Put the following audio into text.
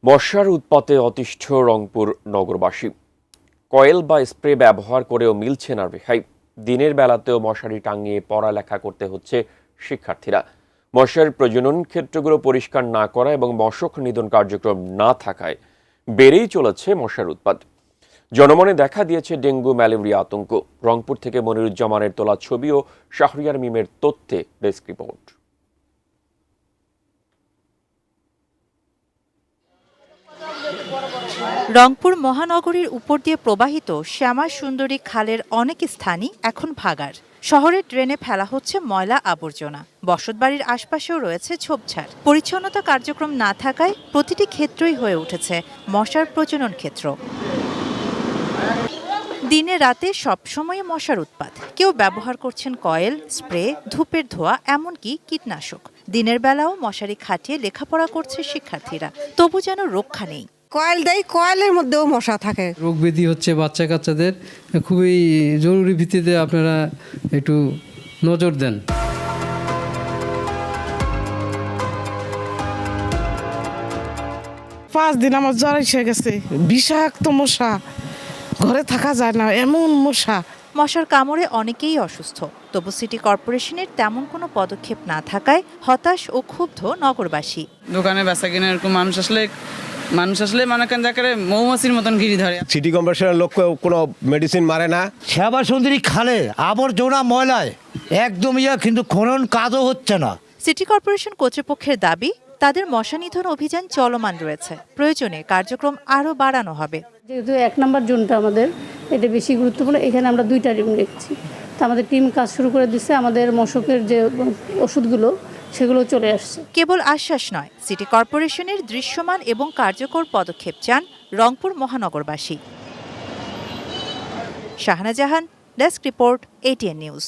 মশার উৎপাতে অতিষ্ঠ রংপুর নগরবাসী। কয়েল বা স্প্রে ব্যবহার করেও মিলছে না রেহাই। দিনের বেলাতেও মশারি টাঙিয়ে পড়ালেখা করতে হচ্ছে শিক্ষার্থীরা। মশার প্রজনন ক্ষেত্রগুলো পরিষ্কার না করা এবং মশক নিধন কার্যক্রম না থাকায় বেড়েই চলেছে মশার উৎপাত। জনমনে দেখা দিয়েছে ডেঙ্গু ম্যালেরিয়া আতঙ্ক। রংপুর থেকে মনিরুজ্জামানের তোলা ছবি ও শাহরিয়ার মিমের তথ্যে ডেস্ক রিপোর্ট। রংপুর মহানগরীর উপর দিয়ে প্রবাহিত শ্যামা সুন্দরী খালের অনেক স্থানই এখন ভাগাড়। শহরের ড্রেনে ফেলা হচ্ছে ময়লা আবর্জনা। বসতবাড়ির আশপাশেও রয়েছে ঝোপঝাড়। পরিচ্ছন্নতা কার্যক্রম না থাকায় প্রতিটি ক্ষেত্রই হয়ে উঠেছে মশার প্রজনন ক্ষেত্র। দিনে রাতে সবসময় মশার উৎপাত। কেউ ব্যবহার করছেন কয়েল, স্প্রে, ধূপের ধোঁয়া, এমনকি কীটনাশক। দিনের বেলাও মশারি খাটিয়ে লেখাপড়া করছে শিক্ষার্থীরা, তবু যেন রক্ষা নেই। কয়েল দেয়, কয়েলের মধ্যেও মশা থাকে। রোগ ব্যাধি হচ্ছে বাচ্চা কাচ্চাদের, খুবই জরুরি ভিত্তিতে আপনারা একটু নজর দেন। 5 দিন আমার জ্বর এসে গেছে। বিষাক্ত মশা, ঘরে থাকা যায় না, এমন মশা। মশার কামড়ে অনেকেই অসুস্থ। তবু সিটি কর্পোরেশনের তেমন কোনো পদক্ষেপ না থাকায় হতাশ ও ক্ষুব্ধ নগরবাসী। দোকানে বেচা কিনে এরকম মানুষ আসলে মনে করেন যাকে মৌমাছির মতন ঘিরে ধরে। সিটি কর্পোরেশনের লোক কোনো মেডিসিন মারে না। শ্যামা সুন্দরী খালে আবর্জনা ময়লায় একদম কিন্তু খনন কাজও হচ্ছে না। সিটি কর্পোরেশন কর্তৃপক্ষের দাবি, তাদের মশা নিধন অভিযান চলমান রয়েছে। প্রয়োজনে কার্যক্রম আরও বাড়ানো হবে। যেহেতু 1 নম্বর জোনটা আমাদের এটা বেশি গুরুত্বপূর্ণ, এখানে আমরা 2টা টিম রেখেছি। তো আমাদের টিম কাজ শুরু করে দিচ্ছে। আমাদের মশকের যে ওষুধগুলো সেগুলো চলে আসছে। কেবল আশ্বাস নয়, সিটি কর্পোরেশনের দৃশ্যমান এবং কার্যকর পদক্ষেপ চান রংপুর মহানগরবাসী। শাহানা জাহান, ডেস্ক রিপোর্ট, ATN নিউজ।